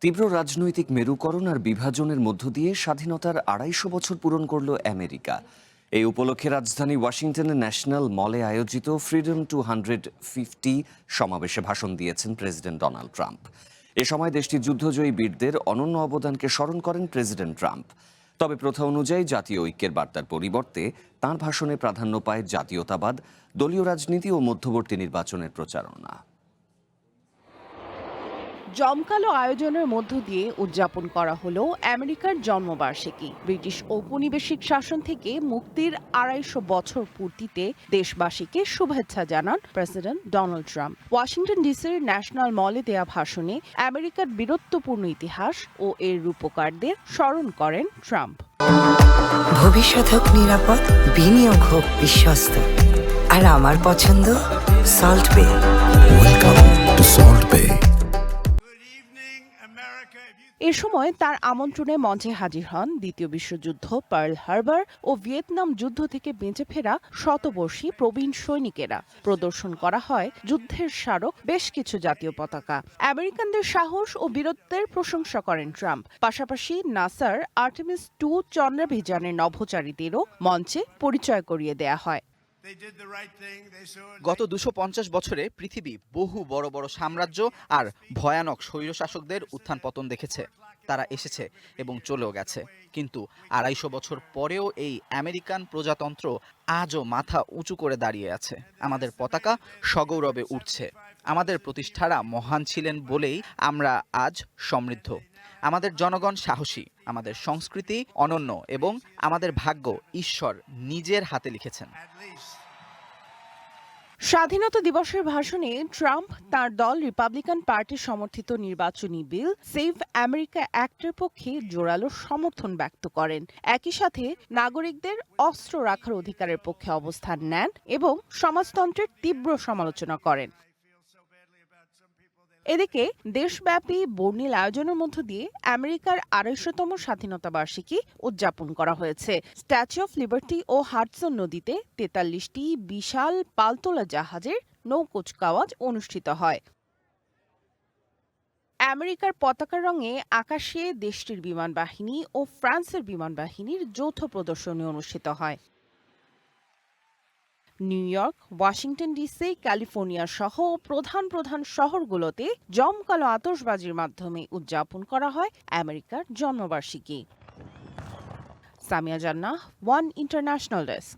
তীব্র রাজনৈতিক মেরুকরণ আর বিভাজনের মধ্য দিয়ে স্বাধীনতার ২৫০ বছর পূরণ করল আমেরিকা। এই উপলক্ষে রাজধানী ওয়াশিংটনের ন্যাশনাল মলে আয়োজিত ফ্রিডম 250 সমাবেশে ভাষণ দিয়েছেন প্রেসিডেন্ট ডোনাল্ড ট্রাম্প। এ সময় দেশটির যুদ্ধজয়ী বীরদের অনন্য অবদানকে স্মরণ করেন প্রেসিডেন্ট ট্রাম্প। তবে প্রথা অনুযায়ী জাতীয় ঐক্যের বার্তার পরিবর্তে তাঁর ভাষণে প্রাধান্য পায় জাতীয়তাবাদ, দলীয় রাজনীতি ও মধ্যবর্তী নির্বাচনের প্রচারণা। জমকালো আয়োজনের মধ্য দিয়ে উদযাপন করা হলো আমেরিকার জন্মবার্ষিকী। ব্রিটিশ ঔপনিবেশিক শাসন থেকে মুক্তির ২৫০ বছর পূর্তিতে দেশবাসীকে শুভেচ্ছা জানান প্রেসিডেন্ট ডোনাল্ড ট্রাম্প। ওয়াশিংটন ডিসির ন্যাশনাল মলে দেয়া ভাষণে আমেরিকার বীরত্বপূর্ণ ইতিহাস ও এর রূপকারদের স্মরণ করেন ট্রাম্প। ভবিষ্যৎ হোক নিরাপদ, বিনিয়োগ হোক বিশ্বস্ত, আর আমার পছন্দ সল্ট বে। ওয়েলকাম টু সল্ট বে। এ সময় তার আমন্ত্রণে মঞ্চে হাজির হন দ্বিতীয় বিশ্বযুদ্ধ, পার্ল হারবার ও ভিয়েতনাম যুদ্ধ থেকে বেঁচে ফেরা শতবর্ষী প্রবীণ সৈনিকেরা। প্রদর্শন করা হয় যুদ্ধের স্মারক বেশ কিছু জাতীয় পতাকা। আমেরিকানদের সাহস ও বীরত্বের প্রশংসা করেন ট্রাম্প। পাশাপাশি নাসার আর্টেমিস 2 চন্দ্রাভিযানের নভোচারীদেরও মঞ্চে পরিচয় করিয়ে দেয়া হয়। গত ২৫০ বছরে পৃথিবী বহু বড় বড় সাম্রাজ্য আর ভয়ানক স্বৈরশাসকদের উত্থান পতন দেখেছে। তারা এসেছে এবং চলেও গেছে, কিন্তু ২৫০ বছর পরেও এই আমেরিকান প্রজাতন্ত্র আজও মাথা উঁচু করে দাঁড়িয়ে আছে। আমাদের পতাকা সগৌরবে উঠছে। আমাদের প্রতিষ্ঠারা মহান ছিলেন বলেই আমরা আজ সমৃদ্ধ। আমাদের জনগণ সাহসী, আমাদের সংস্কৃতি অনন্য এবং আমাদের ভাগ্য ঈশ্বর নিজের হাতে লিখেছেন। স্বাধীনতা দিবসের ভাষণে ট্রাম্প তার দল রিপাবলিকান পার্টি সমর্থিত নির্বাচনী বিল সেভ আমেরিকা অ্যাক্টের পক্ষে জোরালো সমর্থন ব্যক্ত করেন। একই সাথে নাগরিকদের অস্ত্র রাখার অধিকারের পক্ষে অবস্থান নেন এবং সমাজতন্ত্রের তীব্র সমালোচনা করেন। এদিকে দেশব্যাপী বর্ণিল আয়োজনের মধ্য দিয়ে আমেরিকার ২৫০তম স্বাধীনতা বার্ষিকী উদযাপন করা হয়েছে। স্ট্যাচু অফ লিবার্টি ও হাডসন নদীতে ৪৩টি বিশাল পালতোলা জাহাজের নৌকুচকাওয়াজ অনুষ্ঠিত হয়। আমেরিকার পতাকার রঙে আকাশে দেশটির বিমান বাহিনী ও ফ্রান্সের বিমান বাহিনীর যৌথ প্রদর্শনী অনুষ্ঠিত হয়। New York, Washington DC, California সহ প্রধান প্রধান শহরগুলোতে জমকালো আতশবাজির মাধ্যমে উদযাপন করা হয় আমেরিকার জন্মবার্ষিকী। সামিয়া জান্নাহ, ওয়ান ইন্টারন্যাশনাল ডেস্ক।